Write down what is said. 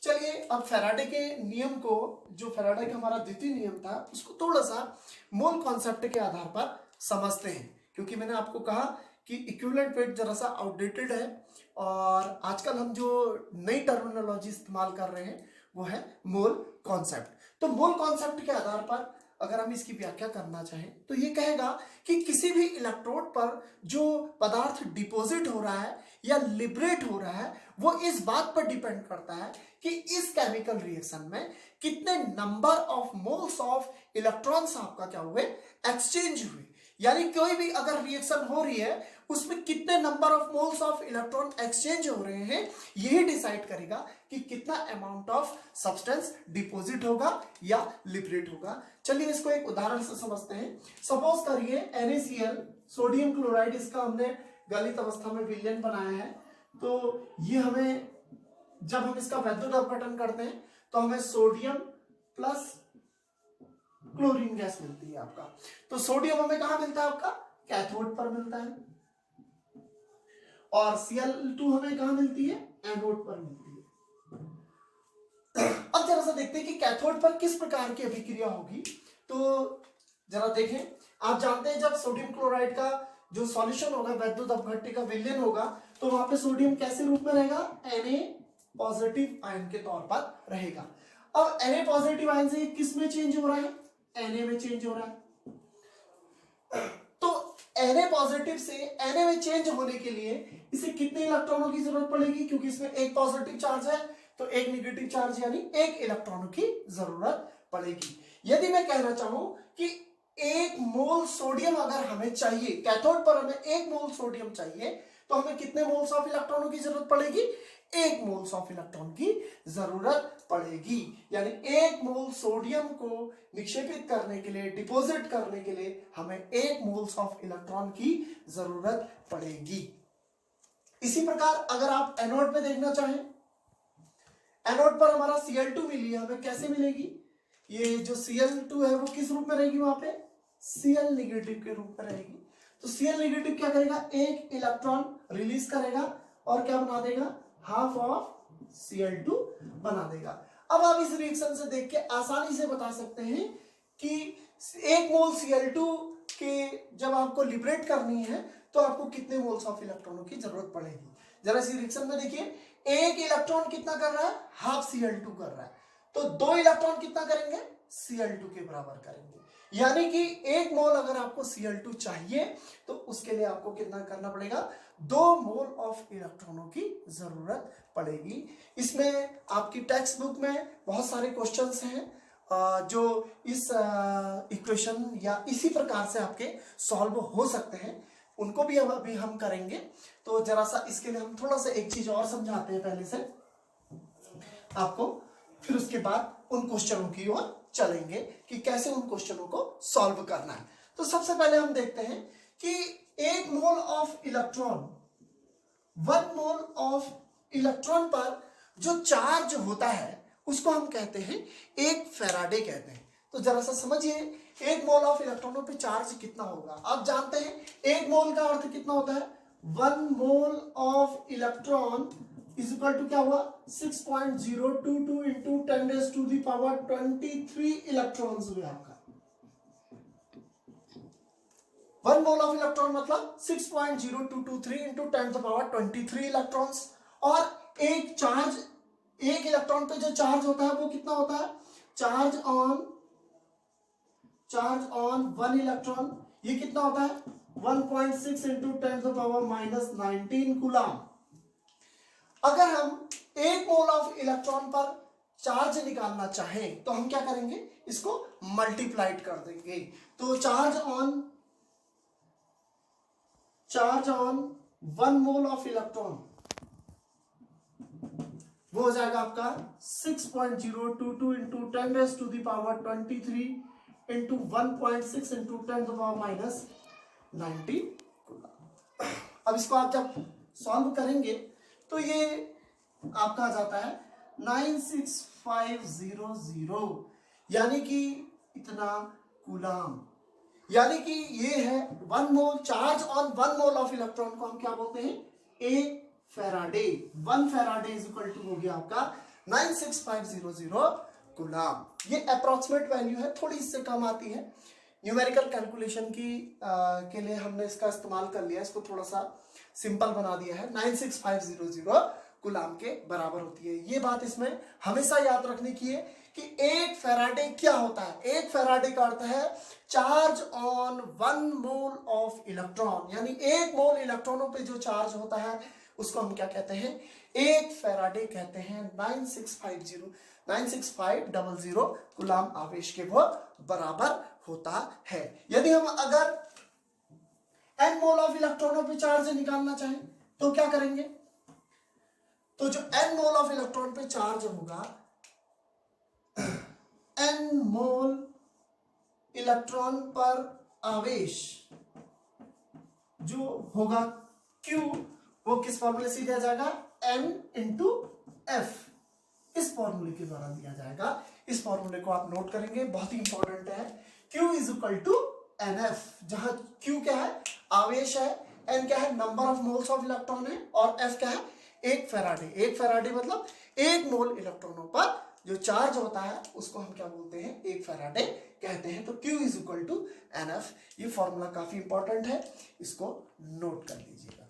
चलिए अब फैराडे के नियम को, जो फैराडे का हमारा द्वितीय नियम था, उसको थोड़ा सा मोल कॉन्सेप्ट के आधार पर समझते हैं, क्योंकि मैंने आपको कहा कि इक्विवेलेंट वेट जरा सा आउटडेटेड है और आजकल हम जो नई टर्मिनोलॉजी इस्तेमाल कर रहे हैं वो है मोल कॉन्सेप्ट। तो मोल कॉन्सेप्ट के आधार पर अगर हम इसकी व्याख्या करना चाहें तो ये कहेगा कि किसी भी इलेक्ट्रोड पर जो पदार्थ डिपॉजिट हो रहा है या लिबरेट हो रहा है वो इस बात पर डिपेंड करता है कि इस केमिकल रिएक्शन में कितने number of moles of electrons आपका क्या हुए, एक्सचेंज हुए। यानी कोई भी अगर रिएक्शन हो रही है उसमें कितने number of moles of electron exchange हो रहे हैं, यही डिसाइड करेगा कि कितना अमाउंट ऑफ सब्सटेंस डिपॉजिट होगा या लिबरेट होगा। चलिए इसको एक उदाहरण से समझते हैं। सपोज करिए NaCl सोडियम क्लोराइड, इसका हमने गलित अवस्था में विलयन बनाया है। तो ये हमें, जब हम इसका वैद्युत अपघटन करते हैं तो हमें सोडियम प्लस क्लोरीन गैस मिलती है आपका। तो सोडियम हमें कहां मिलता है, आपका कैथोड पर मिलता है, और Cl2 हमें कहां मिलती है, एनोड पर मिलती है। अब जरा सा देखते हैं कि कैथोड पर किस प्रकार की अभिक्रिया होगी। तो जरा देखें, आप जानते हैं जब सोडियम क्लोराइड का जो सॉल्यूशन होगा, वैद्युत अपघट्य का विलयन होगा, तो वहां पे सोडियम कैसे रूप में रहेगा, Na पॉजिटिव आयन के तौर पर रहेगा। अब Na पॉजिटिव आयन से किस में चेंज हो रहा है, Na में चेंज हो रहा है। तो Na पॉजिटिव से Na में चेंज होने के लिए इसे कितने इलेक्ट्रॉनों की जरूरत पड़ेगी, क्योंकि इसमें एक पॉजिटिव चार्ज है तो एक नेगेटिव चार्ज यानी एक इलेक्ट्रॉनों की जरूरत पड़ेगी। यदि मैं कहना चाहूं कि एक मोल सोडियम अगर हमें चाहिए, कैथोड पर हमें एक मोल सोडियम चाहिए, तो हमें कितने मोल्स ऑफ इलेक्ट्रॉनों की जरूरत पड़ेगी, एक मोल्स ऑफ इलेक्ट्रॉन की जरूरत पड़ेगी। यानी एक मोल सोडियम को निक्षेपित करने के लिए, डिपॉजिट करने के लिए हमें एक मोल्स ऑफ इलेक्ट्रॉन की जरूरत पड़ेगी। इसी प्रकार अगर आप एनोड पे देखना चाहें, एनोड पर हमारा Cl2 मिली है, हमें कैसे मिलेगी, ये जो Cl2 है वो किस रूप में रहेगी, वहां पे Cl नेगेटिव के रूप में रहेगी। तो Cl नेगेटिव क्या करेगा, एक इलेक्ट्रॉन रिलीज करेगा और क्या बना देगा, हाफ ऑफ Cl2 बना देगा। अब आप इस रिएक्शन से देख के आसानी से बता सकते हैं कि एक मोल Cl2 के जब आपको लिबरेट करनी है तो आपको कितने मोल्स ऑफ इलेक्ट्रॉनों की जरूरत पड़ेगी। जरा इस रिएक्शन में देखिए, एक इलेक्ट्रॉन कितना कर रहा है, हाफ Cl2 कर रहा है, तो दो इलेक्ट्रॉन कितना करेंगे, Cl2 के बराबर करेंगे। यानी कि एक मोल अगर आपको Cl2 चाहिए तो उसके लिए आपको कितना करना पड़ेगा, 2 मोल ऑफ इलेक्ट्रॉनों की जरूरत पड़ेगी। इसमें आपकी टेक्स्ट बुक में बहुत सारे क्वेश्चंस हैं जो इस इक्वेशन या इसी प्रकार से आपके सॉल्व हो सकते हैं, उनको भी अभी हम करेंगे। तो जरा सा इसके लिए हम थोड़ा सा एक चीज और समझाते हैं पहले से आपको, फिर उसके बाद उन क्वेश्चनों की ओर चलेंगे कि कैसे उन क्वेश्चनों को सॉल्व करना है। तो सबसे पहले हम देखते हैं कि एक मोल of electron, 1 mole of electron पर जो चार्ज होता है उसको हम कहते हैं एक फैराडे कहते हैं। तो जरा सा समझिए, एक मोल ऑफ इलेक्ट्रॉनों पे चार्ज कितना होगा। आप जानते हैं एक मोल का अर्थ कितना होता है, 1 mole of electron is equal to क्या हुआ, 6.022 इंटू 10⁻23 इलेक्ट्रॉन्स हुए आपका। 1 मोल ऑफ इलेक्ट्रॉन मतलब 6.0223 इंटू 10⁻23 इलेक्ट्रॉन्स। और एक चार्ज, एक इलेक्ट्रॉन पे जो चार्ज होता है वो कितना होता है, चार्ज ऑन 1 इलेक्ट्रॉन, ये कितना होता है 1.6 इंटू 10⁻19 कूलम। अगर हम एक मोल ऑफ इलेक्ट्रॉन पर चार्ज निकालना चाहें तो हम क्या करेंगे, इसको मल्टीप्लाइड कर देंगे। तो charge on 1 mole of electron वो हो जाएगा आपका 6.022 इंटू 10⁻23 इंटू 1.6 इंटू 10⁻19। अब इसको आप जब सॉल्व करेंगे तो ये आपका आ जाता है 96500, यानी कि इतना कूलम। यानी कि ये है 1 mole, charge on 1 mole of electron को हम क्या बोलते हैं, एक Faraday. 1 Faraday is equal to हो गया आपका 96500 कूलाम। ये अप्रोक्सीमेट वैल्यू है, थोड़ी इससे कम आती है। न्यूमेरिकल कैलकुलेशन के लिए हमने इसका इस्तेमाल कर लिया, इसको थोड़ा सा सिंपल बना दिया है। 96500 कूलाम के बराबर होती है। ये बात इसमें हमेशा याद रखने की है कि एक फैराडे क्या होता है। एक फैराडे का अर्थ है charge on 1 mole of electron, यानी 1 मोल इलेक्ट्रॉनों पे जो चार्ज होता है उसको हम क्या कहते हैं, एक फैराडे कहते हैं। 96500 कूलाम आवेश के वो बराबर होता है। यदि हम अगर n मोल ऑफ इलेक्ट्रॉनों पे चार्ज निकालना चाहें तो क्या करेंगे, तो जो n मोल ऑफ इलेक्ट्रॉन पे चार्ज होगा, n मोल इलेक्ट्रॉन पर आवेश जो होगा Q, वो किस फॉर्मूले से दिया जाएगा, n इंटू एफ, इस फॉर्मूले के द्वारा दिया जाएगा। इस फॉर्मूले को आप नोट करेंगे, बहुत ही इंपॉर्टेंट है। Q is equal to NF, जहां Q क्या है, आवेश है, N क्या है, number of moles of electron है, और F क्या है, एक फैराडे। एक फैराडे मतलब 1 मोल इलेक्ट्रॉनों पर जो चार्ज होता है उसको हम क्या बोलते हैं, एक फैराडे कहते हैं। तो Q is equal to NF। ये फॉर्मूला काफी इंपॉर्टेंट है, इसको नोट कर लीजिएगा।